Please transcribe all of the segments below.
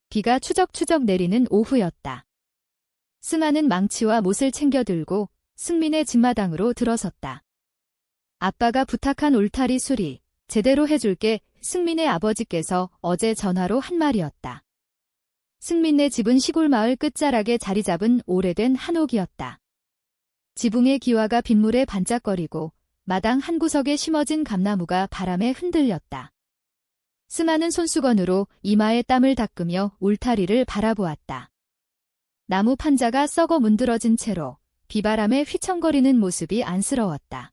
비가 추적추적 내리는 오후였다. 승아는 망치와 못을 챙겨 들고 승민의 집마당으로 들어섰다. 아빠가 부탁한 울타리 수리 제대로 해줄게. 승민의 아버지께서 어제 전화로 한 말이었다. 승민네 집은 시골 마을 끝자락에 자리 잡은 오래된 한옥이었다. 지붕의 기와가 빗물에 반짝거리고 마당 한 구석에 심어진 감나무가 바람에 흔들렸다. 승아는 손수건으로 이마에 땀을 닦으며 울타리를 바라보았다. 나무 판자가 썩어 문드러진 채로 비바람에 휘청거리는 모습이 안쓰러웠다.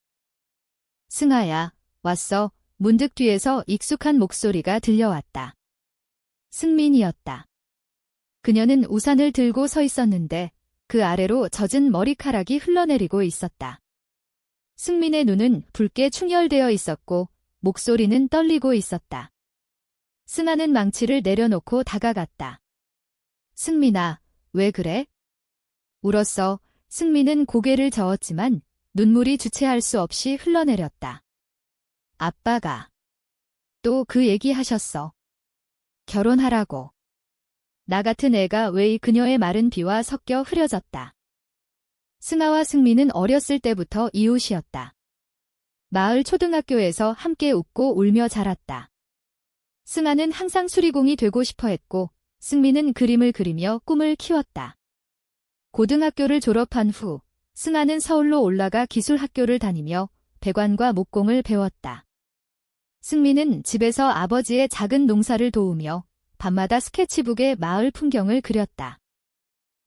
승아야, 왔어. 문득 뒤에서 익숙한 목소리가 들려왔다. 승민이었다. 그녀는 우산을 들고 서 있었는데 그 아래로 젖은 머리카락이 흘러내리고 있었다. 승민의 눈은 붉게 충혈되어 있었고 목소리는 떨리고 있었다. 승아는 망치를 내려놓고 다가갔다. 승민아, 왜 그래? 울었어. 승민은 고개를 저었지만 눈물이 주체할 수 없이 흘러내렸다. 아빠가 또 그 얘기하셨어. 결혼하라고. 나 같은 애가 왜 이 그녀의 마른 비와 섞여 흐려졌다. 승아와 승민은 어렸을 때부터 이웃이었다. 마을 초등학교에서 함께 웃고 울며 자랐다. 승아는 항상 수리공이 되고 싶어 했고 승민은 그림을 그리며 꿈을 키웠다. 고등학교를 졸업한 후 승아는 서울로 올라가 기술학교를 다니며 배관과 목공을 배웠다. 승민은 집에서 아버지의 작은 농사를 도우며 밤마다 스케치북에 마을 풍경을 그렸다.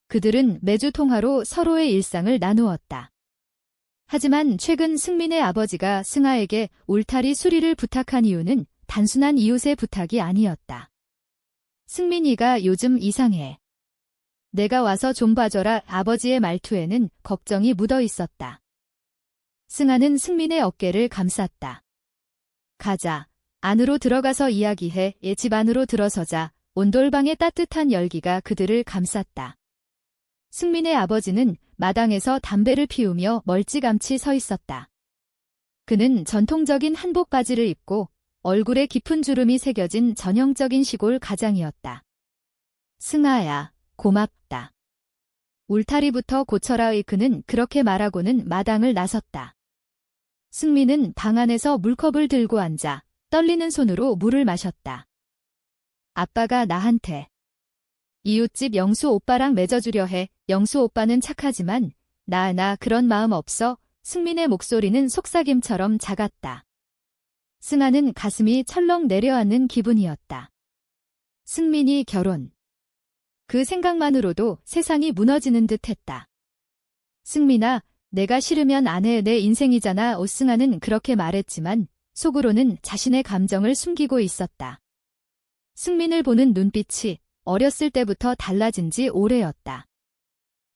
그들은 매주 통화로 서로의 일상을 나누었다. 하지만 최근 승민의 아버지가 승아에게 울타리 수리를 부탁한 이유는 단순한 이웃의 부탁이 아니었다. 승민이가 요즘 이상해. 내가 와서 좀 봐줘라. 아버지의 말투에는 걱정이 묻어 있었다. 승아는 승민의 어깨를 감쌌다. 가자. 안으로 들어가서 이야기해. 집 안으로 들어서자. 온돌방의 따뜻한 열기가 그들을 감쌌다. 승민의 아버지는 마당에서 담배를 피우며 멀찌감치 서 있었다. 그는 전통적인 한복 바지를 입고 얼굴에 깊은 주름이 새겨진 전형적인 시골 가장이었다. 승아야, 고맙다. 울타리부터 고쳐라의 그는 그렇게 말하고는 마당을 나섰다. 승민은 방 안에서 물컵을 들고 앉아 떨리는 손으로 물을 마셨다. 아빠가 나한테 이웃집 영수 오빠랑 맺어주려 해. 영수 오빠는 착하지만 나 그런 마음 없어. 승민의 목소리는 속삭임처럼 작았다. 승아는 가슴이 철렁 내려앉는 기분이었다. 승민이 결혼. 그 생각만으로도 세상이 무너지는 듯했다. 승민아, 내가 싫으면 안 해. 내 인생이잖아. 오승아는 그렇게 말했지만 속으로는 자신의 감정을 숨기고 있었다. 승민을 보는 눈빛이 어렸을 때부터 달라진 지 오래였다.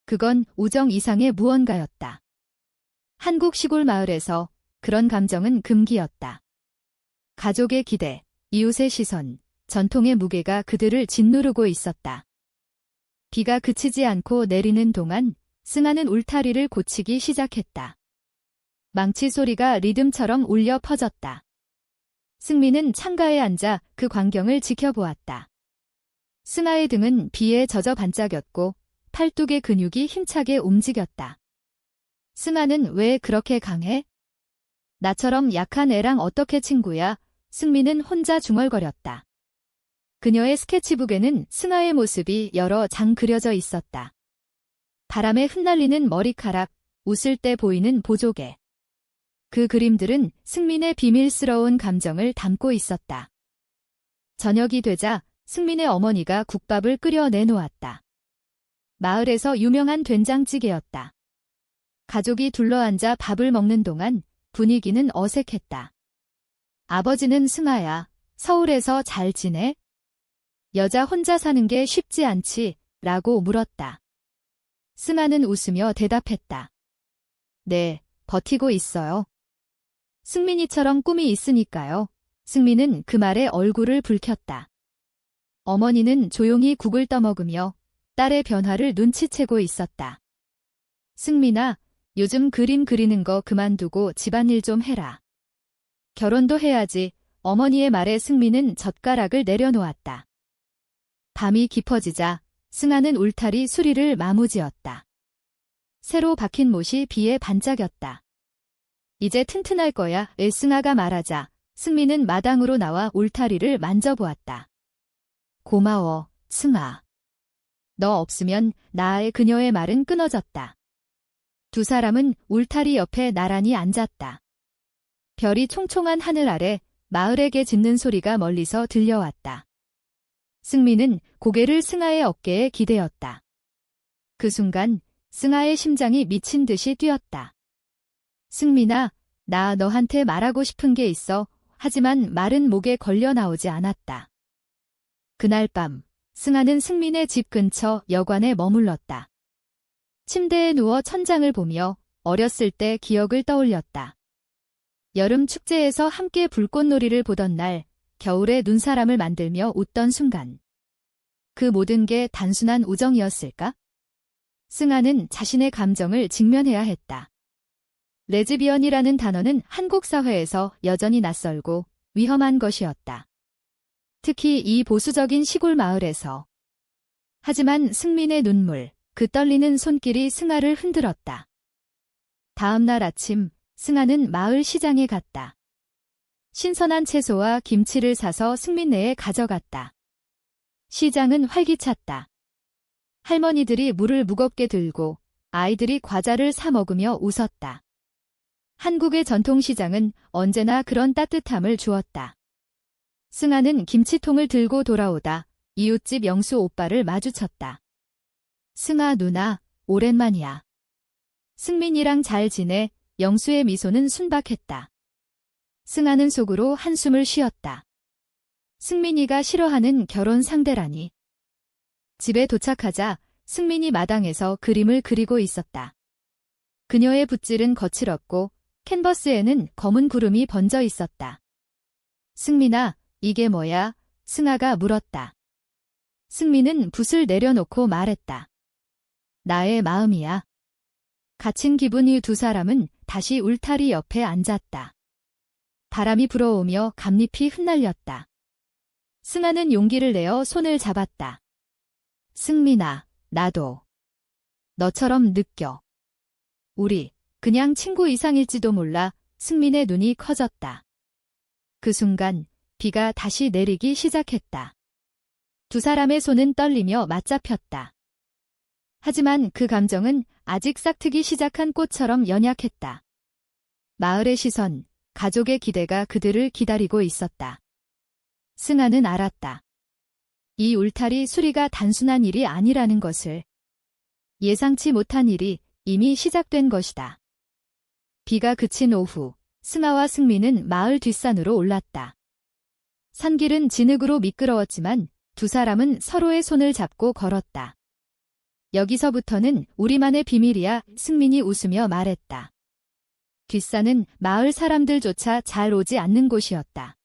그건 우정 이상의 무언가였다. 한국 시골 마을에서 그런 감정은 금기였다. 가족의 기대, 이웃의 시선, 전통의 무게가 그들을 짓누르고 있었다. 비가 그치지 않고 내리는 동안 승아는 울타리를 고치기 시작했다. 망치 소리가 리듬처럼 울려 퍼졌다. 승민은 창가에 앉아 그 광경을 지켜보았다. 승아의 등은 비에 젖어 반짝였고 팔뚝의 근육이 힘차게 움직였다. 승아는 왜 그렇게 강해? 나처럼 약한 애랑 어떻게 친구야? 승민은 혼자 중얼거렸다. 그녀의 스케치북에는 승아의 모습이 여러 장 그려져 있었다. 바람에 흩날리는 머리카락, 웃을 때 보이는 보조개. 그 그림들은 승민의 비밀스러운 감정을 담고 있었다. 저녁이 되자 승민의 어머니가 국밥을 끓여 내놓았다. 마을에서 유명한 된장찌개였다. 가족이 둘러앉아 밥을 먹는 동안 분위기는 어색했다. 아버지는 승아야, 서울에서 잘 지내? 여자 혼자 사는 게 쉽지 않지? 라고 물었다. 승아는 웃으며 대답했다. 네, 버티고 있어요. 승민이처럼 꿈이 있으니까요. 승민은 그 말에 얼굴을 붉혔다. 어머니는 조용히 국을 떠먹으며 딸의 변화를 눈치채고 있었다. 승민아, 요즘 그림 그리는 거 그만두고 집안일 좀 해라. 결혼도 해야지. 어머니의 말에 승민은 젓가락을 내려놓았다. 밤이 깊어지자 승아는 울타리 수리를 마무지었다. 새로 박힌 못이 비에 반짝였다. 이제 튼튼할 거야. 승아가 말하자 승민은 마당으로 나와 울타리를 만져보았다. 고마워, 승아. 너 없으면 나의 그녀의 말은 끊어졌다. 두 사람은 울타리 옆에 나란히 앉았다. 별이 총총한 하늘 아래 마을에게 짖는 소리가 멀리서 들려왔다. 승민은 고개를 승아의 어깨에 기대었다. 그 순간 승아의 심장이 미친 듯이 뛰었다. 승민아, 나 너한테 말하고 싶은 게 있어. 하지만 말은 목에 걸려 나오지 않았다. 그날 밤, 승아는 승민의 집 근처 여관에 머물렀다. 침대에 누워 천장을 보며 어렸을 때 기억을 떠올렸다. 여름 축제에서 함께 불꽃놀이를 보던 날, 겨울에 눈사람을 만들며 웃던 순간. 그 모든 게 단순한 우정이었을까? 승아는 자신의 감정을 직면해야 했다. 레즈비언이라는 단어는 한국 사회에서 여전히 낯설고 위험한 것이었다. 특히 이 보수적인 시골 마을에서. 하지만 승민의 눈물, 그 떨리는 손길이 승아를 흔들었다. 다음 날 아침, 승아는 마을 시장에 갔다. 신선한 채소와 김치를 사서 승민네에 가져갔다. 시장은 활기찼다. 할머니들이 물을 무겁게 들고 아이들이 과자를 사 먹으며 웃었다. 한국의 전통시장은 언제나 그런 따뜻함을 주었다. 승아는 김치통을 들고 돌아오다 이웃집 영수 오빠를 마주쳤다. 승아 누나, 오랜만이야. 승민이랑 잘 지내? 영수의 미소는 순박했다. 승아는 속으로 한숨을 쉬었다. 승민이가 싫어하는 결혼 상대라니. 집에 도착하자 승민이 마당에서 그림을 그리고 있었다. 그녀의 붓질은 거칠었고 캔버스에는 검은 구름이 번져 있었다. 승민아, 이게 뭐야? 승아가 물었다. 승민은 붓을 내려놓고 말했다. 나의 마음이야. 갇힌 기분이 두 사람은 다시 울타리 옆에 앉았다. 바람이 불어오며 감잎이 흩날렸다. 승아는 용기를 내어 손을 잡았다. 승민아, 나도 너처럼 느껴. 우리 그냥 친구 이상일지도 몰라. 승민의 눈이 커졌다. 그 순간 비가 다시 내리기 시작했다. 두 사람의 손은 떨리며 맞잡혔다. 하지만 그 감정은 아직 싹트기 시작한 꽃처럼 연약했다. 마을의 시선, 가족의 기대가 그들을 기다리고 있었다. 승아는 알았다. 이 울타리 수리가 단순한 일이 아니라는 것을. 예상치 못한 일이 이미 시작된 것이다. 비가 그친 오후, 승아와 승민은 마을 뒷산으로 올랐다. 산길은 진흙으로 미끄러웠지만 두 사람은 서로의 손을 잡고 걸었다. 여기서부터는 우리만의 비밀이야, 승민이 웃으며 말했다. 뒷산은 마을 사람들조차 잘 오지 않는 곳이었다.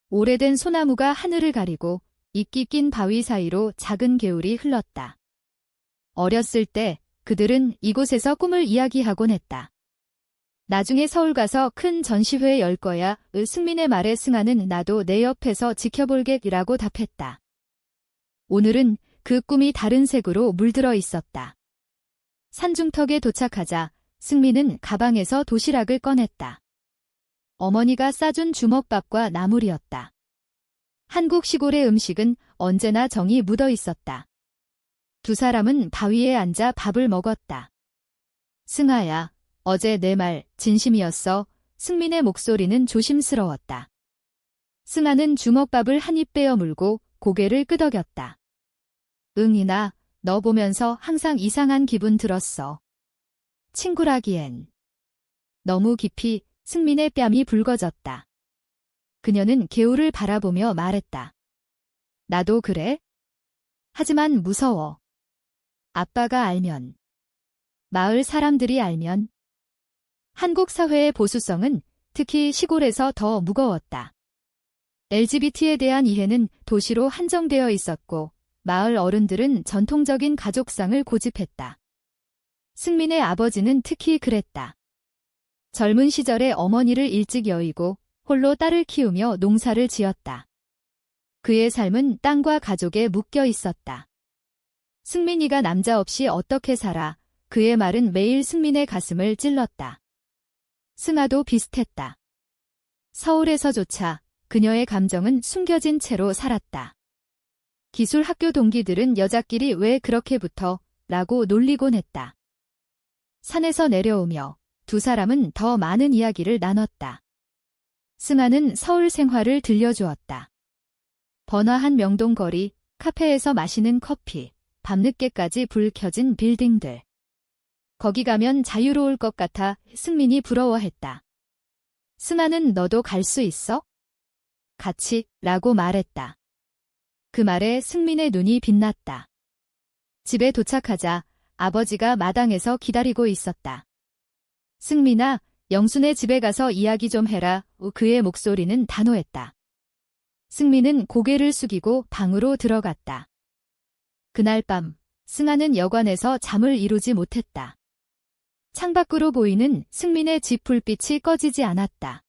오래된 소나무가 하늘을 가리고 이끼 낀 바위 사이로 작은 개울이 흘렀다. 어렸을 때 그들은 이곳에서 꿈을 이야기하곤 했다. 나중에 서울 가서 큰 전시회 열 거야. 승민의 말에 승아는 나도 내 옆에서 지켜볼게라고 답했다. 오늘은 그 꿈이 다른 색으로 물들어 있었다. 산중턱에 도착하자 승민은 가방에서 도시락을 꺼냈다. 어머니가 싸준 주먹밥과 나물이었다. 한국 시골의 음식은 언제나 정이 묻어 있었다. 두 사람은 바위에 앉아 밥을 먹었다. 승아야, 어제 내 말 진심이었어. 승민의 목소리는 조심스러웠다. 승아는 주먹밥을 한 입 빼어 물고 고개를 끄덕였다. 응이나, 너 보면서 항상 이상한 기분 들었어. 친구라기엔. 너무 깊이. 승민의 뺨이 붉어졌다. 그녀는 개울을 바라보며 말했다. 나도 그래? 하지만 무서워. 아빠가 알면. 마을 사람들이 알면. 한국 사회의 보수성은 특히 시골에서 더 무거웠다. LGBT에 대한 이해는 도시로 한정되어 있었고 마을 어른들은 전통적인 가족상을 고집했다. 승민의 아버지는 특히 그랬다. 젊은 시절에 어머니를 일찍 여의고 홀로 딸을 키우며 농사를 지었다. 그의 삶은 땅과 가족에 묶여 있었다. 승민이가 남자 없이 어떻게 살아? 그의 말은 매일 승민의 가슴을 찔렀다. 승아도 비슷했다. 서울에서조차 그녀의 감정은 숨겨진 채로 살았다. 기술 학교 동기들은 여자끼리 왜 그렇게 붙어? 라고 놀리곤 했다. 산에서 내려오며 두 사람은 더 많은 이야기를 나눴다. 승아는 서울 생활을 들려주었다. 번화한 명동거리, 카페에서 마시는 커피, 밤늦게까지 불 켜진 빌딩들. 거기 가면 자유로울 것 같아 승민이 부러워했다. 승아는 너도 갈 수 있어? 같이, 라고 말했다. 그 말에 승민의 눈이 빛났다. 집에 도착하자 아버지가 마당에서 기다리고 있었다. 승민아, 영순의 집에 가서 이야기 좀 해라. 그의 목소리는 단호했다. 승민은 고개를 숙이고 방으로 들어갔다. 그날 밤, 승아는 여관에서 잠을 이루지 못했다. 창밖으로 보이는 승민의 집 불빛이 꺼지지 않았다.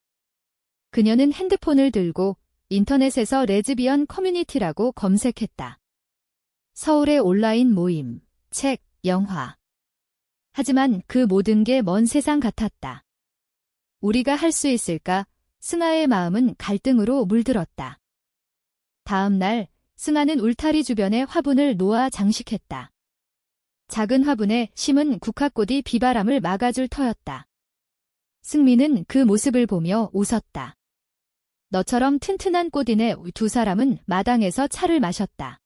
그녀는 핸드폰을 들고 인터넷에서 레즈비언 커뮤니티라고 검색했다. 서울의 온라인 모임, 책, 영화. 하지만 그 모든 게 먼 세상 같았다. 우리가 할 수 있을까? 승아의 마음은 갈등으로 물들었다. 다음 날, 승아는 울타리 주변에 화분을 놓아 장식했다. 작은 화분에 심은 국화꽃이 비바람을 막아줄 터였다. 승민은 그 모습을 보며 웃었다. 너처럼 튼튼한 꽃이네. 두 사람은 마당에서 차를 마셨다.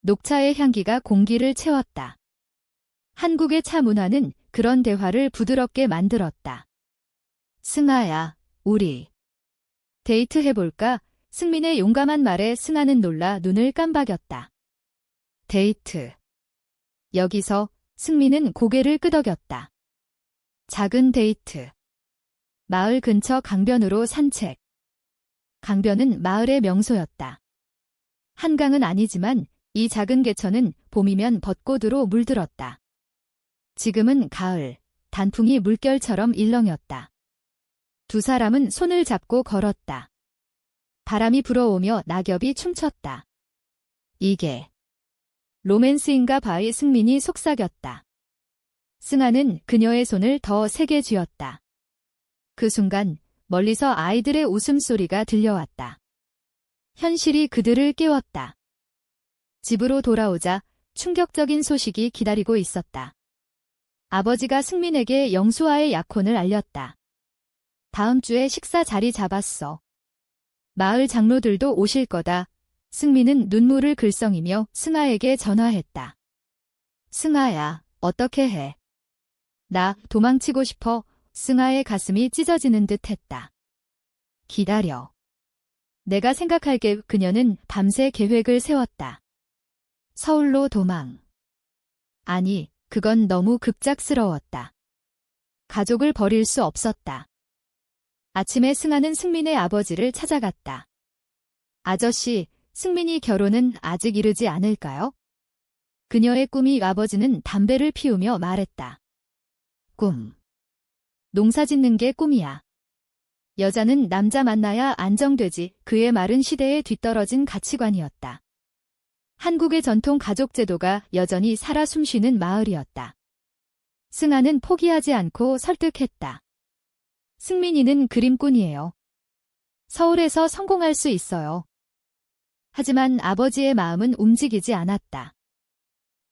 녹차의 향기가 공기를 채웠다. 한국의 차 문화는 그런 대화를 부드럽게 만들었다. 승아야, 우리 데이트 해볼까? 승민의 용감한 말에 승아는 놀라 눈을 깜박였다. 데이트. 여기서 승민은 고개를 끄덕였다. 작은 데이트. 마을 근처 강변으로 산책. 강변은 마을의 명소였다. 한강은 아니지만 이 작은 개천은 봄이면 벚꽃으로 물들었다. 지금은 가을, 단풍이 물결처럼 일렁였다. 두 사람은 손을 잡고 걸었다. 바람이 불어오며 낙엽이 춤췄다. 이게 로맨스인가 봐의 승민이 속삭였다. 승아는 그녀의 손을 더 세게 쥐었다. 그 순간 멀리서 아이들의 웃음소리가 들려왔다. 현실이 그들을 깨웠다. 집으로 돌아오자 충격적인 소식이 기다리고 있었다. 아버지가 승민에게 영수와의 약혼을 알렸다. 다음 주에 식사 자리 잡았어. 마을 장로들도 오실 거다. 승민은 눈물을 글썽이며 승아에게 전화했다. 승아야, 어떻게 해? 나 도망치고 싶어. 승아의 가슴이 찢어지는 듯 했다. 기다려. 내가 생각할게. 그녀는 밤새 계획을 세웠다. 서울로 도망. 아니, 그건 너무 급작스러웠다. 가족을 버릴 수 없었다. 아침에 승아는 승민의 아버지를 찾아갔다. 아저씨, 승민이 결혼은 아직 이르지 않을까요? 그녀의 꿈이 아버지는 담배를 피우며 말했다. 꿈. 농사 짓는 게 꿈이야. 여자는 남자 만나야 안정되지. 그의 말은 시대에 뒤떨어진 가치관이었다. 한국의 전통 가족 제도가 여전히 살아 숨쉬는 마을이었다. 승아는 포기하지 않고 설득했다. 승민이는 그림꾼이에요. 서울에서 성공할 수 있어요. 하지만 아버지의 마음은 움직이지 않았다.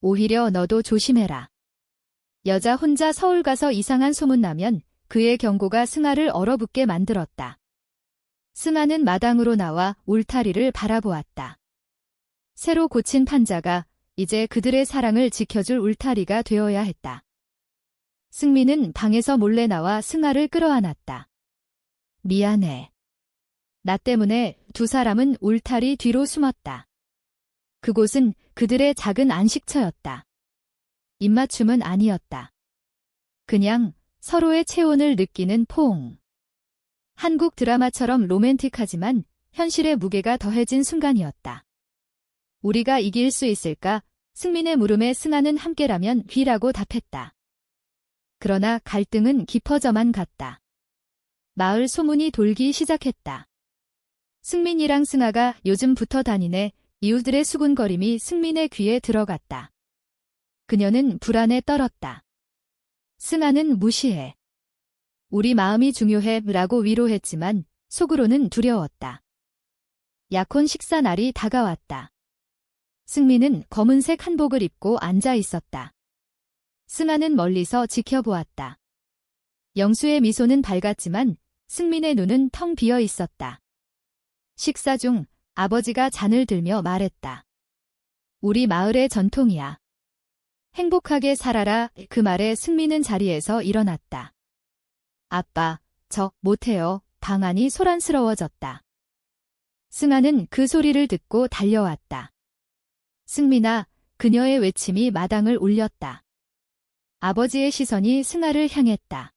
오히려 너도 조심해라. 여자 혼자 서울 가서 이상한 소문 나면 그의 경고가 승아를 얼어붙게 만들었다. 승아는 마당으로 나와 울타리를 바라보았다. 새로 고친 판자가 이제 그들의 사랑을 지켜줄 울타리가 되어야 했다. 승민은 방에서 몰래 나와 승아를 끌어안았다. 미안해. 나 때문에. 두 사람은 울타리 뒤로 숨었다. 그곳은 그들의 작은 안식처였다. 입맞춤은 아니었다. 그냥 서로의 체온을 느끼는 포옹. 한국 드라마처럼 로맨틱하지만 현실의 무게가 더해진 순간이었다. 우리가 이길 수 있을까? 승민의 물음에 승아는 함께라면 B라고 답했다. 그러나 갈등은 깊어져만 갔다. 마을 소문이 돌기 시작했다. 승민이랑 승아가 요즘 붙어 다니네. 이웃들의 수군거림이 승민의 귀에 들어갔다. 그녀는 불안에 떨었다. 승아는 무시해. 우리 마음이 중요해 라고 위로했지만 속으로는 두려웠다. 약혼 식사 날이 다가왔다. 승민은 검은색 한복을 입고 앉아 있었다. 승아는 멀리서 지켜보았다. 영수의 미소는 밝았지만 승민의 눈은 텅 비어 있었다. 식사 중 아버지가 잔을 들며 말했다. 우리 마을의 전통이야. 행복하게 살아라. 그 말에 승민은 자리에서 일어났다. 아빠, 저 못해요. 방안이 소란스러워졌다. 승아는 그 소리를 듣고 달려왔다. 승민아, 그녀의 외침이 마당을 울렸다. 아버지의 시선이 승아를 향했다.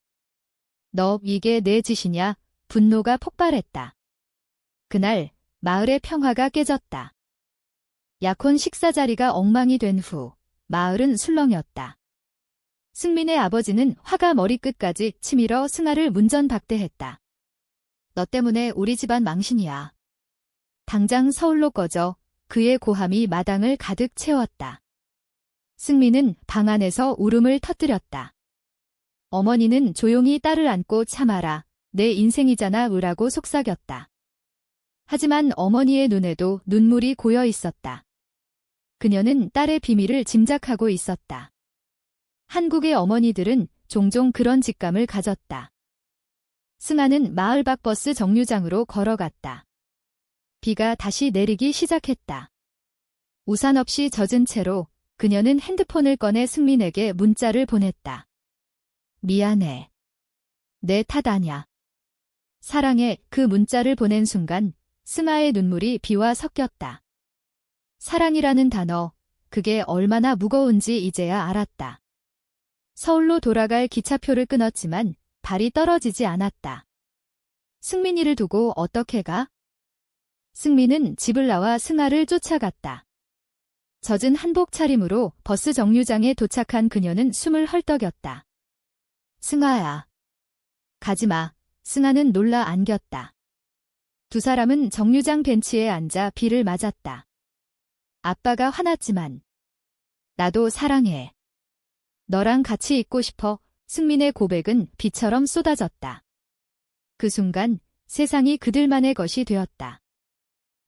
너 이게 내 짓이냐? 분노가 폭발했다. 그날 마을의 평화가 깨졌다. 약혼 식사 자리가 엉망이 된 후 마을은 술렁였다. 승민의 아버지는 화가 머리끝까지 치밀어 승아를 문전박대했다. 너 때문에 우리 집안 망신이야. 당장 서울로 꺼져. 그의 고함이 마당을 가득 채웠다. 승민은 방 안에서 울음을 터뜨렸다. 어머니는 조용히 딸을 안고 참아라. 내 인생이잖아 으라고 속삭였다. 하지만 어머니의 눈에도 눈물이 고여 있었다. 그녀는 딸의 비밀을 짐작하고 있었다. 한국의 어머니들은 종종 그런 직감을 가졌다. 승아는 마을 밖 버스 정류장으로 걸어갔다. 비가 다시 내리기 시작했다. 우산 없이 젖은 채로 그녀는 핸드폰을 꺼내 승민에게 문자를 보냈다. 미안해. 내 탓 아냐. 사랑해. 그 문자를 보낸 순간 승아의 눈물이 비와 섞였다. 사랑이라는 단어, 그게 얼마나 무거운지 이제야 알았다. 서울로 돌아갈 기차표를 끊었지만 발이 떨어지지 않았다. 승민이를 두고 어떻게 가? 승민은 집을 나와 승아를 쫓아갔다. 젖은 한복 차림으로 버스 정류장에 도착한 그녀는 숨을 헐떡였다. 승아야. 가지마. 승아는 놀라 안겼다. 두 사람은 정류장 벤치에 앉아 비를 맞았다. 아빠가 화났지만 나도 사랑해. 너랑 같이 있고 싶어. 승민의 고백은 비처럼 쏟아졌다. 그 순간 세상이 그들만의 것이 되었다.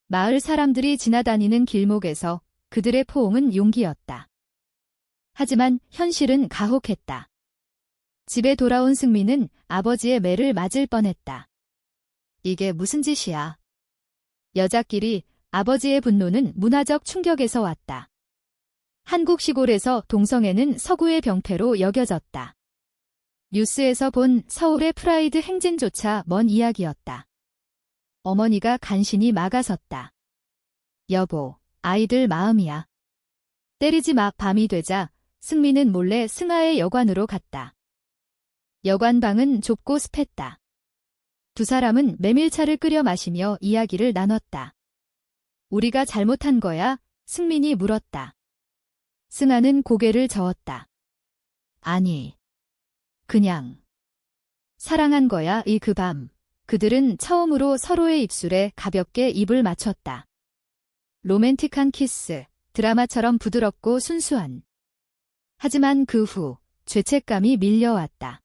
마을 사람들이 지나다니는 길목에서 그들의 포옹은 용기였다. 하지만 현실은 가혹했다. 집에 돌아온 승민은 아버지의 매를 맞을 뻔했다. 이게 무슨 짓이야. 여자끼리. 아버지의 분노는 문화적 충격에서 왔다. 한국 시골에서 동성애는 서구의 병폐로 여겨졌다. 뉴스에서 본 서울의 프라이드 행진조차 먼 이야기였다. 어머니가 간신히 막아섰다. 여보, 아이들 마음이야. 때리지 마. 밤이 되자 승민은 몰래 승아의 여관으로 갔다. 여관방은 좁고 습했다. 두 사람은 메밀차를 끓여 마시며 이야기를 나눴다. 우리가 잘못한 거야? 승민이 물었다. 승아는 고개를 저었다. 아니, 그냥 사랑한 거야. 그 밤 그들은 처음으로 서로의 입술에 가볍게 입을 맞췄다. 로맨틱한 키스, 드라마처럼 부드럽고 순수한. 하지만 그 후 죄책감이 밀려왔다.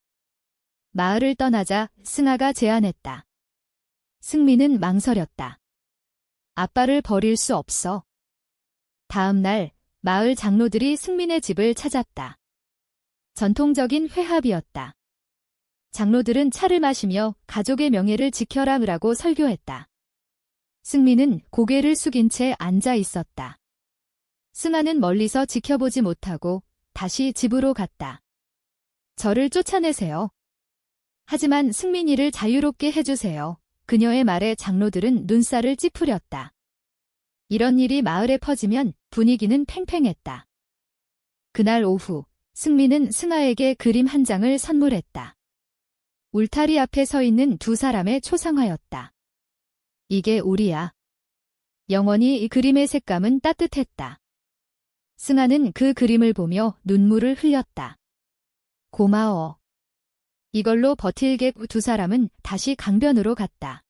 마을을 떠나자 승아가 제안했다. 승민은 망설였다. 아빠를 버릴 수 없어. 다음 날 마을 장로들이 승민의 집을 찾았다. 전통적인 회합이었다. 장로들은 차를 마시며 가족의 명예를 지켜라라고 설교했다. 승민은 고개를 숙인 채 앉아 있었다. 승아는 멀리서 지켜보지 못하고 다시 집으로 갔다. 저를 쫓아내세요. 하지만 승민이를 자유롭게 해주세요. 그녀의 말에 장로들은 눈살을 찌푸렸다. 이런 일이 마을에 퍼지면 분위기는 팽팽했다. 그날 오후 승민은 승아에게 그림 한 장을 선물했다. 울타리 앞에 서 있는 두 사람의 초상화였다. 이게 우리야. 영원히 이 그림의 색감은 따뜻했다. 승아는 그 그림을 보며 눈물을 흘렸다. 고마워. 이걸로 버틸게. 두 사람은 다시 강변으로 갔다.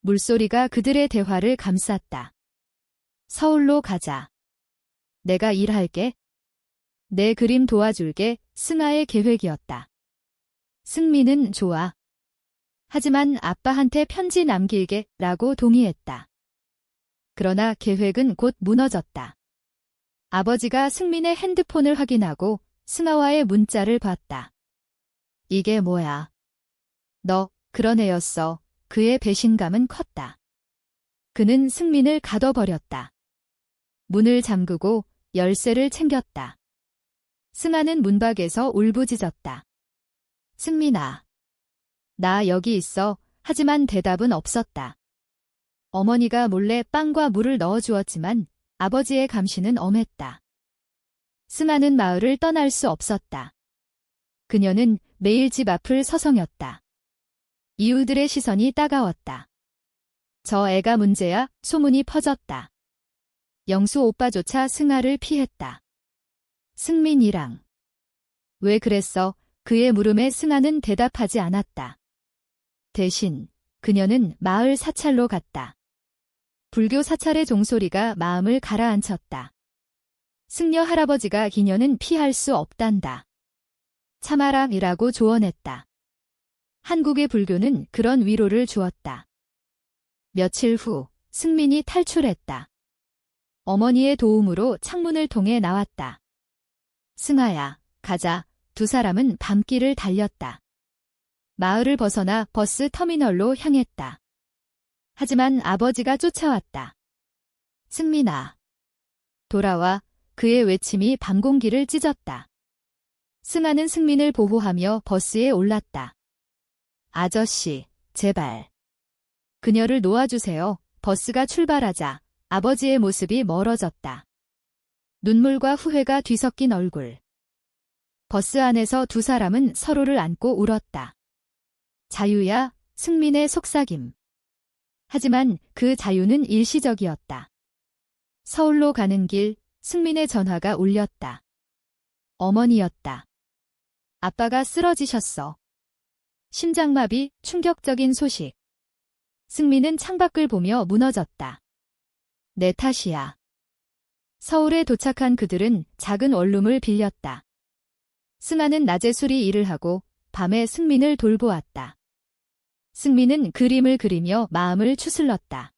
물소리가 그들의 대화를 감쌌다. 서울로 가자. 내가 일할게. 내 그림 도와줄게. 승아의 계획이었다. 승민은 좋아. 하지만 아빠한테 편지 남길게 라고 동의했다. 그러나 계획은 곧 무너졌다. 아버지가 승민의 핸드폰을 확인하고 승아와의 문자를 봤다. 이게 뭐야? 너 그런 애였어. 그의 배신감은 컸다. 그는 승민을 가둬버렸다. 문을 잠그고 열쇠를 챙겼다. 승아는 문밖에서 울부짖었다. 승민아. 나 여기 있어. 하지만 대답은 없었다. 어머니가 몰래 빵과 물을 넣어주었지만 아버지의 감시는 엄했다. 승아는 마을을 떠날 수 없었다. 그녀는 매일 집 앞을 서성였다. 이웃들의 시선이 따가웠다. 저 애가 문제야. 소문이 퍼졌다. 영수 오빠조차 승아를 피했다. 승민이랑. 왜 그랬어? 그의 물음에 승아는 대답하지 않았다. 대신 그녀는 마을 사찰로 갔다. 불교 사찰의 종소리가 마음을 가라앉혔다. 승려 할아버지가 기녀는 피할 수 없단다. 참아라이라고 조언했다. 한국의 불교는 그런 위로를 주었다. 며칠 후 승민이 탈출했다. 어머니의 도움으로 창문을 통해 나왔다. 승아야, 가자. 두 사람은 밤길을 달렸다. 마을을 벗어나 버스 터미널로 향했다. 하지만 아버지가 쫓아왔다. 승민아. 돌아와. 그의 외침이 밤 공기를 찢었다. 승아는 승민을 보호하며 버스에 올랐다. 아저씨, 제발. 그녀를 놓아주세요. 버스가 출발하자 아버지의 모습이 멀어졌다. 눈물과 후회가 뒤섞인 얼굴. 버스 안에서 두 사람은 서로를 안고 울었다. 자유야, 승민의 속삭임. 하지만 그 자유는 일시적이었다. 서울로 가는 길, 승민의 전화가 울렸다. 어머니였다. 아빠가 쓰러지셨어. 심장마비, 충격적인 소식. 승민은 창밖을 보며 무너졌다. 내 탓이야. 서울에 도착한 그들은 작은 원룸을 빌렸다. 승아는 낮에 수리 일을 하고 밤에 승민을 돌보았다. 승민은 그림을 그리며 마음을 추슬렀다.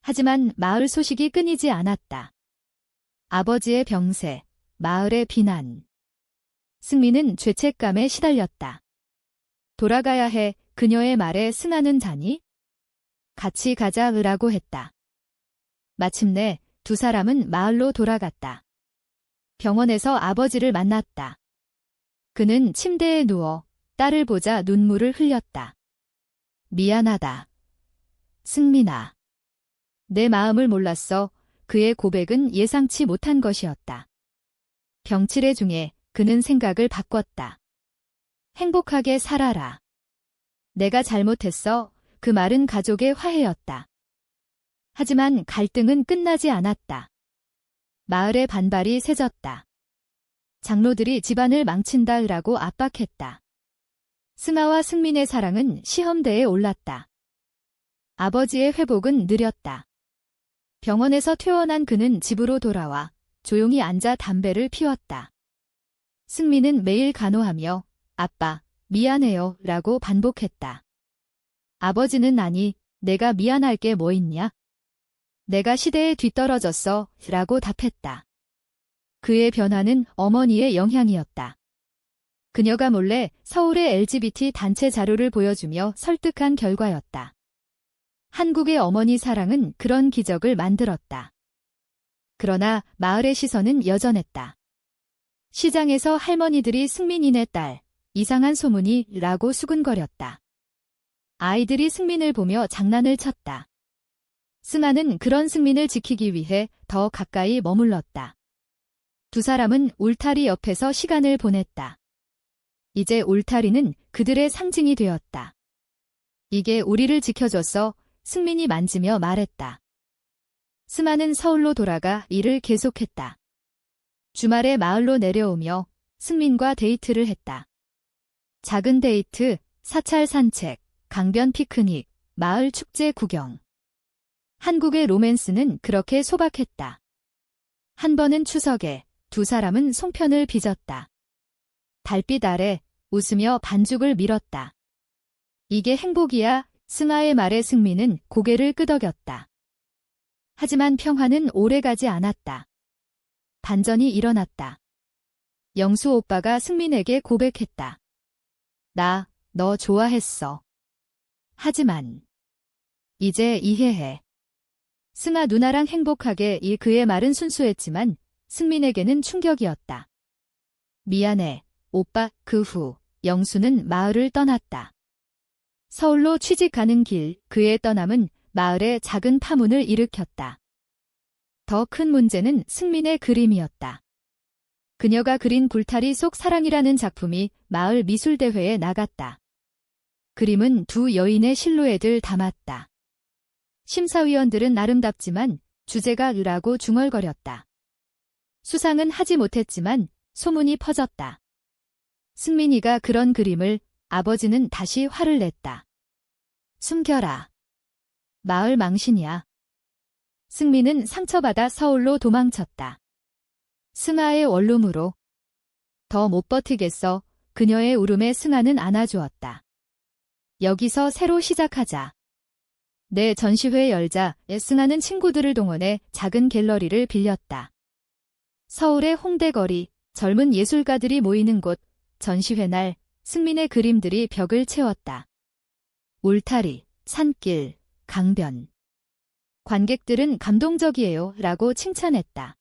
하지만 마을 소식이 끊이지 않았다. 아버지의 병세, 마을의 비난. 승민은 죄책감에 시달렸다. 돌아가야 해. 그녀의 말에 승아는 자니? 같이 가자으라고 했다. 마침내 두 사람은 마을로 돌아갔다. 병원에서 아버지를 만났다. 그는 침대에 누워 딸을 보자 눈물을 흘렸다. 미안하다. 승민아. 내 마음을 몰랐어. 그의 고백은 예상치 못한 것이었다. 병치레 중에 그는 생각을 바꿨다. 행복하게 살아라. 내가 잘못했어. 그 말은 가족의 화해였다. 하지만 갈등은 끝나지 않았다. 마을의 반발이 세졌다. 장로들이 집안을 망친다라고 압박했다. 승아와 승민의 사랑은 시험대에 올랐다. 아버지의 회복은 느렸다. 병원에서 퇴원한 그는 집으로 돌아와 조용히 앉아 담배를 피웠다. 승민은 매일 간호하며 아빠, 미안해요 라고 반복했다. 아버지는 아니, 내가 미안할 게 뭐 있냐? 내가 시대에 뒤떨어졌어 라고 답했다. 그의 변화는 어머니의 영향이었다. 그녀가 몰래 서울의 LGBT 단체 자료를 보여주며 설득한 결과였다. 한국의 어머니 사랑은 그런 기적을 만들었다. 그러나 마을의 시선은 여전했다. 시장에서 할머니들이 승민이네 딸, 이상한 소문이 라고 수군거렸다. 아이들이 승민을 보며 장난을 쳤다. 승아는 그런 승민을 지키기 위해 더 가까이 머물렀다. 두 사람은 울타리 옆에서 시간을 보냈다. 이제 울타리는 그들의 상징이 되었다. 이게 우리를 지켜줬어. 승민이 만지며 말했다. 승아는 서울로 돌아가 일을 계속했다. 주말에 마을로 내려오며 승민과 데이트를 했다. 작은 데이트, 사찰 산책, 강변 피크닉, 마을 축제 구경. 한국의 로맨스는 그렇게 소박했다. 한 번은 추석에 두 사람은 송편을 빚었다. 달빛 아래 웃으며 반죽을 밀었다. 이게 행복이야. 승아의 말에 승민은 고개를 끄덕였다. 하지만 평화는 오래가지 않았다. 반전이 일어났다. 영수 오빠가 승민에게 고백했다. 나, 너 좋아했어. 하지만 이제 이해해. 승아 누나랑 행복하게. 그의 말은 순수했지만 승민에게는 충격이었다. 미안해, 오빠. 그 후 영수는 마을을 떠났다. 서울로 취직 가는 길, 그의 떠남은 마을에 작은 파문을 일으켰다. 더 큰 문제는 승민의 그림이었다. 그녀가 그린 불타리 속 사랑이라는 작품이 마을 미술대회에 나갔다. 그림은 두 여인의 실루엣을 담았다. 심사위원들은 아름답지만 주제가 으라고 중얼거렸다. 수상은 하지 못했지만 소문이 퍼졌다. 승민이가 그런 그림을. 아버지는 다시 화를 냈다. 숨겨라. 마을 망신이야. 승민은 상처받아 서울로 도망쳤다. 승아의 원룸으로. 더 못 버티겠어. 그녀의 울음에 승아는 안아주었다. 여기서 새로 시작하자. 내 전시회 열자. 승아는 친구들을 동원해 작은 갤러리를 빌렸다. 서울의 홍대거리, 젊은 예술가들이 모이는 곳. 전시회 날 승민의 그림들이 벽을 채웠다. 울타리, 산길, 강변. 관객들은 감동적이에요 라고 칭찬했다.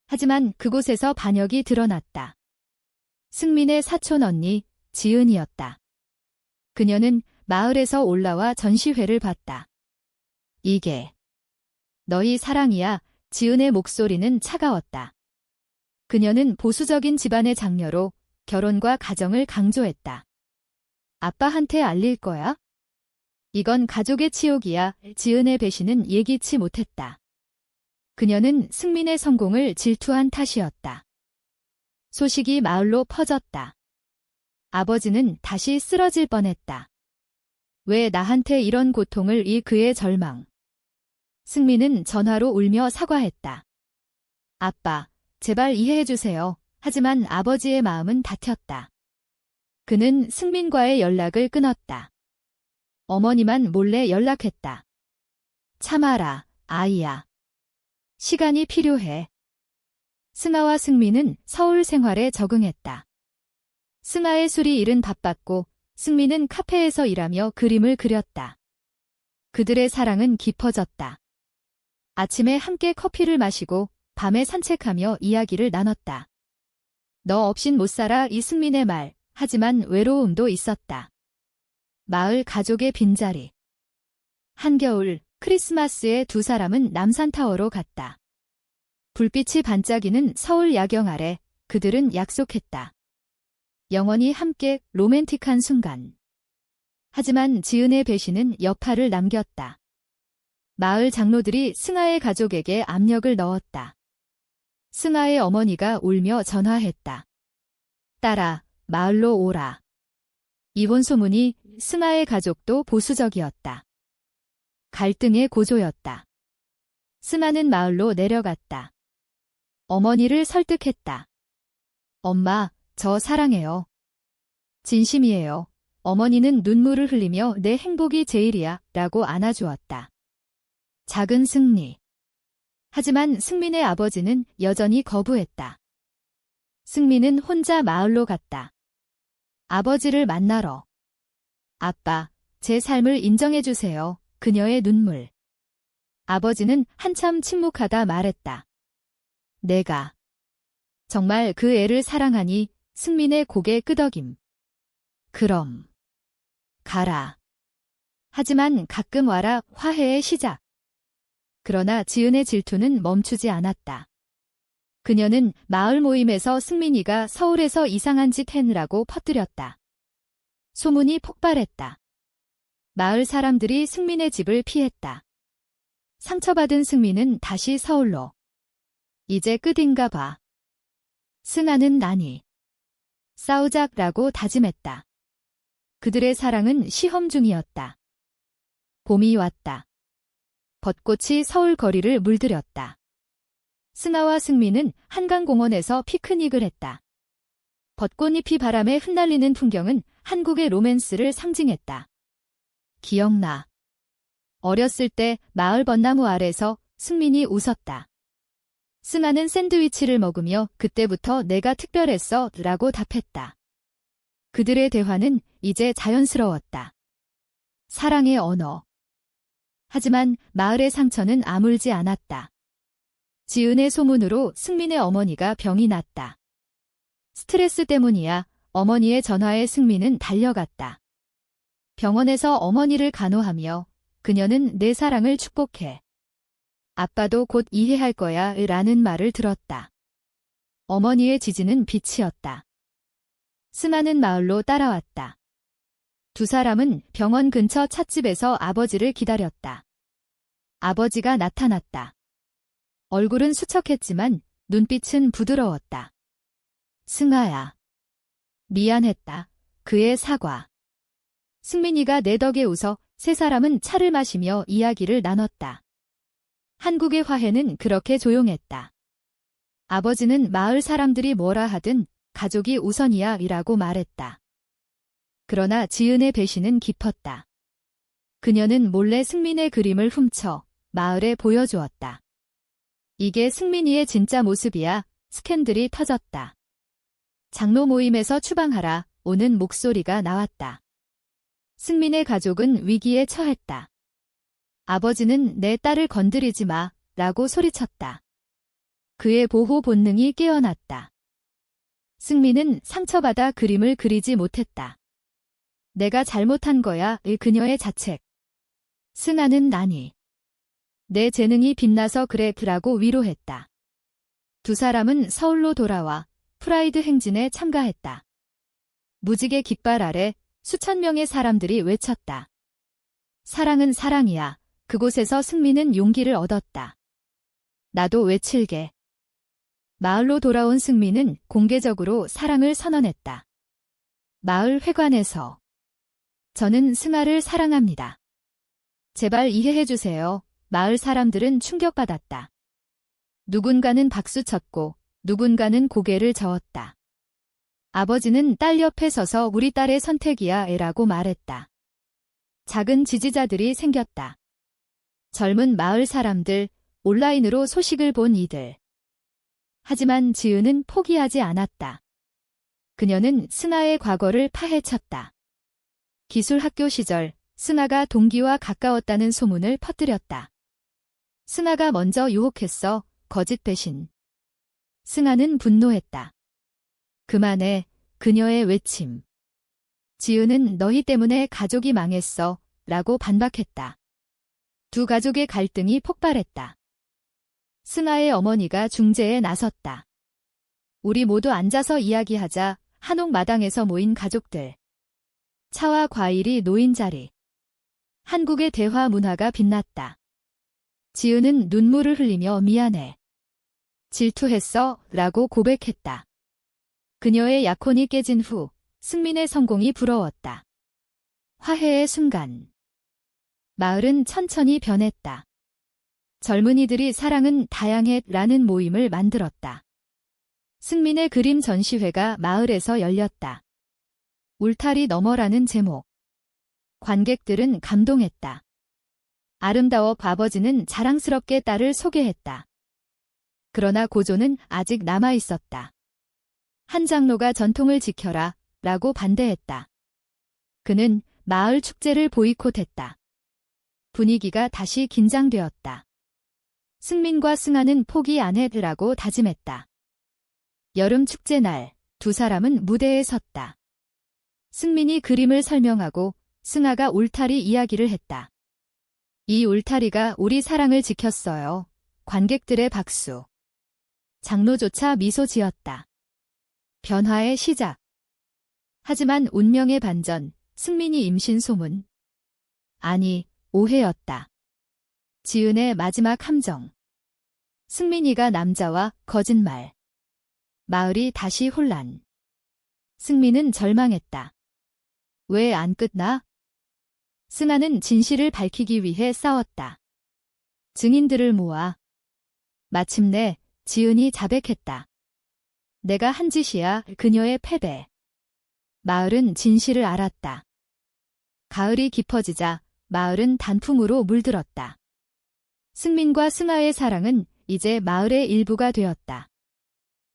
하지만 그곳에서 반역이 드러났다. 승민의 사촌 언니, 지은이었다. 그녀는 마을에서 올라와 전시회를 봤다. 이게 너희 사랑이야. 지은의 목소리는 차가웠다. 그녀는 보수적인 집안의 장녀로 결혼과 가정을 강조했다. 아빠한테 알릴 거야? 이건 가족의 치욕이야. 지은의 배신은 예기치 못했다. 그녀는 승민의 성공을 질투한 탓이었다. 소식이 마을로 퍼졌다. 아버지는 다시 쓰러질 뻔했다. 왜 나한테 이런 고통을. 그의 절망. 승민은 전화로 울며 사과했다. 아빠, 제발 이해해주세요. 하지만 아버지의 마음은 다퉜다. 그는 승민과의 연락을 끊었다. 어머니만 몰래 연락했다. 참아라, 아이야. 시간이 필요해. 승아와 승민은 서울 생활에 적응했다. 승아의 술이 일은 바빴고 승민은 카페에서 일하며 그림을 그렸다. 그들의 사랑은 깊어졌다. 아침에 함께 커피를 마시고 밤에 산책하며 이야기를 나눴다. 너 없인 못 살아. 이승민의 말. 하지만 외로움도 있었다. 마을 가족의 빈자리. 한겨울 크리스마스에 두 사람은 남산타워로 갔다. 불빛이 반짝이는 서울 야경 아래 그들은 약속했다. 영원히 함께. 로맨틱한 순간. 하지만 지은의 배신은 여파를 남겼다. 마을 장로들이 승아의 가족에게 압력을 넣었다. 승아의 어머니가 울며 전화했다. 딸아, 마을로 오라. 이혼 소문이. 승아의 가족도 보수적이었다. 갈등의 고조였다. 승아는 마을로 내려갔다. 어머니를 설득했다. 엄마, 저 사랑해요. 진심이에요. 어머니는 눈물을 흘리며 내 행복이 제일이야 라고 안아주었다. 작은 승리. 하지만 승민의 아버지는 여전히 거부했다. 승민은 혼자 마을로 갔다. 아버지를 만나러. 아빠, 제 삶을 인정해주세요. 그녀의 눈물. 아버지는 한참 침묵하다 말했다. 내가 정말 그 애를 사랑하니. 승민의 고개 끄덕임. 그럼 가라. 하지만 가끔 와라. 화해의 시작. 그러나 지은의 질투는 멈추지 않았다. 그녀는 마을 모임에서 승민이가 서울에서 이상한 짓 했느라고 퍼뜨렸다. 소문이 폭발했다. 마을 사람들이 승민의 집을 피했다. 상처받은 승민은 다시 서울로. 이제 끝인가 봐. 승아는 나니. 싸우자라고 다짐했다. 그들의 사랑은 시험 중이었다. 봄이 왔다. 벚꽃이 서울 거리를 물들였다. 승아와 승민은 한강공원에서 피크닉을 했다. 벚꽃잎이 바람에 흩날리는 풍경은 한국의 로맨스를 상징했다. 기억나. 어렸을 때 마을 벚나무 아래서 승민이 웃었다. 승아는 샌드위치를 먹으며 그때부터 내가 특별했어 라고 답했다. 그들의 대화는 이제 자연스러웠다. 사랑의 언어. 하지만 마을의 상처는 아물지 않았다. 지은의 소문으로 승민의 어머니가 병이 났다. 스트레스 때문이야. 어머니의 전화에 승민은 달려갔다. 병원에서 어머니를 간호하며 그녀는 내 사랑을 축복해. 아빠도 곧 이해할 거야 라는 말을 들었다. 어머니의 지지는 빛이었다. 승아는 마을로 따라왔다. 두 사람은 병원 근처 찻집에서 아버지를 기다렸다. 아버지가 나타났다. 얼굴은 수척했지만 눈빛은 부드러웠다. 승아야. 미안했다. 그의 사과. 승민이가 내 덕에 웃어 세 사람은 차를 마시며 이야기를 나눴다. 한국의 화해는 그렇게 조용했다. 아버지는 마을 사람들이 뭐라 하든 가족이 우선이야 이라고 말했다. 그러나 지은의 배신은 깊었다. 그녀는 몰래 승민의 그림을 훔쳐 마을에 보여주었다. 이게 승민이의 진짜 모습이야. 스캔들이 터졌다. 장로 모임에서 추방하라 오는 목소리가 나왔다. 승민의 가족은 위기에 처했다. 아버지는 내 딸을 건드리지 마 라고 소리쳤다. 그의 보호 본능이 깨어났다. 승민은 상처받아 그림을 그리지 못했다. 내가 잘못한 거야 그녀의 자책. 승아는 아니. 내 재능이 빛나서 그래 라고 위로했다. 두 사람은 서울로 돌아와 프라이드 행진에 참가했다. 무지개 깃발 아래 수천 명의 사람들이 외쳤다. 사랑은 사랑이야. 그곳에서 승민은 용기를 얻었다. 나도 외칠게. 마을로 돌아온 승민은 공개적으로 사랑을 선언했다. 마을 회관에서. 저는 승아를 사랑합니다. 제발 이해해주세요. 마을 사람들은 충격받았다. 누군가는 박수쳤고 누군가는 고개를 저었다. 아버지는 딸 옆에 서서 우리 딸의 선택이야 라고 말했다. 작은 지지자들이 생겼다. 젊은 마을 사람들, 온라인으로 소식을 본 이들. 하지만 지은은 포기하지 않았다. 그녀는 승아의 과거를 파헤쳤다. 기술학교 시절 승아가 동기와 가까웠다는 소문을 퍼뜨렸다. 승아가 먼저 유혹했어. 거짓 배신. 승아는 분노했다. 그만해. 그녀의 외침. 지은은 너희 때문에 가족이 망했어 라고 반박했다. 두 가족의 갈등이 폭발했다. 승아의 어머니가 중재에 나섰다. 우리 모두 앉아서 이야기하자. 한옥마당에서 모인 가족들. 차와 과일이 놓인 자리. 한국의 대화 문화가 빛났다. 지은은 눈물을 흘리며 미안해. 질투했어 라고 고백했다. 그녀의 약혼이 깨진 후 승민의 성공이 부러웠다. 화해의 순간. 마을은 천천히 변했다. 젊은이들이 사랑은 다양해 라는 모임을 만들었다. 승민의 그림 전시회가 마을에서 열렸다. 울타리 너머라는 제목. 관객들은 감동했다. 아름다워 아버지는 자랑스럽게 딸을 소개했다. 그러나 고조는 아직 남아 있었다. 한 장로가 전통을 지켜라 라고 반대했다. 그는 마을 축제를 보이콧했다. 분위기가 다시 긴장되었다. 승민과 승아는 포기 안 해라고 다짐했다. 여름 축제 날 두 사람은 무대에 섰다. 승민이 그림을 설명하고 승아가 울타리 이야기를 했다. 이 울타리가 우리 사랑을 지켰어요. 관객들의 박수. 장로조차 미소 지었다. 변화의 시작. 하지만 운명의 반전, 승민이 임신 소문. 아니, 오해였다. 지은의 마지막 함정. 승민이가 남자와 거짓말. 마을이 다시 혼란. 승민은 절망했다. 왜 안 끝나? 승아는 진실을 밝히기 위해 싸웠다. 증인들을 모아. 마침내 지은이 자백했다. 내가 한 짓이야, 그녀의 패배. 마을은 진실을 알았다. 가을이 깊어지자 마을은 단풍으로 물들었다. 승민과 승아의 사랑은 이제 마을의 일부가 되었다.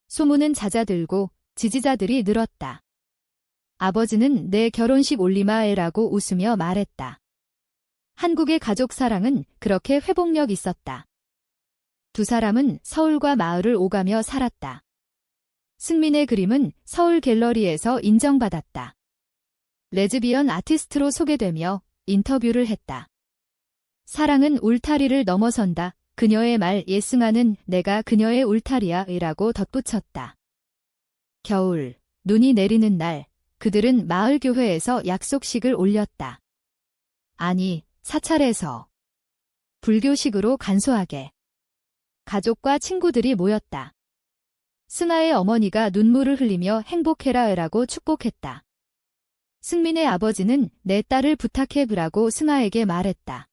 소문은 잦아들고 지지자들이 늘었다. 아버지는 내 결혼식 올리마에라고 웃으며 말했다. 한국의 가족 사랑은 그렇게 회복력 있었다. 두 사람은 서울과 마을을 오가며 살았다. 승민의 그림은 서울 갤러리에서 인정받았다. 레즈비언 아티스트로 소개되며 인터뷰를 했다. 사랑은 울타리를 넘어선다. 그녀의 말 예승아는 내가 그녀의 울타리야 라고 덧붙였다. 겨울, 눈이 내리는 날, 그들은 마을 교회에서 약속식을 올렸다. 아니, 사찰에서. 불교식으로 간소하게. 가족과 친구들이 모였다. 승아의 어머니가 눈물을 흘리며 행복해라 라고 축복했다. 승민의 아버지는 내 딸을 부탁해보라고 승아에게 말했다.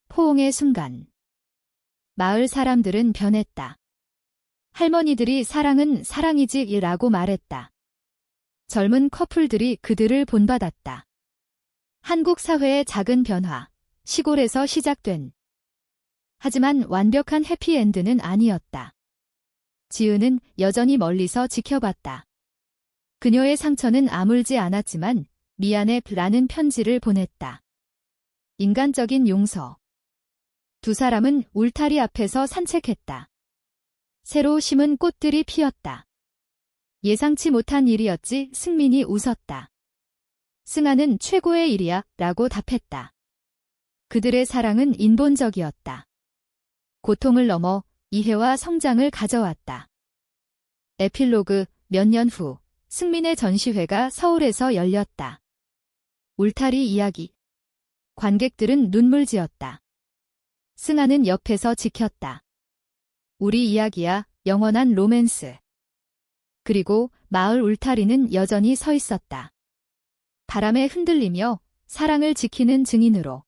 포옹의 순간. 마을 사람들은 변했다. 할머니들이 사랑은 사랑이지 라고 말했다. 젊은 커플들이 그들을 본받았다. 한국 사회의 작은 변화, 시골에서 시작된. 하지만 완벽한 해피엔드는 아니었다. 지은은 여전히 멀리서 지켜봤다. 그녀의 상처는 아물지 않았지만 미안해 라는 편지를 보냈다. 인간적인 용서. 두 사람은 울타리 앞에서 산책했다. 새로 심은 꽃들이 피었다. 예상치 못한 일이었지. 승민이 웃었다. 승아는 최고의 일이야 라고 답했다. 그들의 사랑은 인본적이었다. 고통을 넘어 이해와 성장을 가져왔다. 에필로그. 몇 년 후 승민의 전시회가 서울에서 열렸다. 울타리 이야기. 관객들은 눈물 지었다. 승아는 옆에서 지켰다. 우리 이야기야, 영원한 로맨스. 그리고 마을 울타리는 여전히 서 있었다. 바람에 흔들리며 사랑을 지키는 증인으로.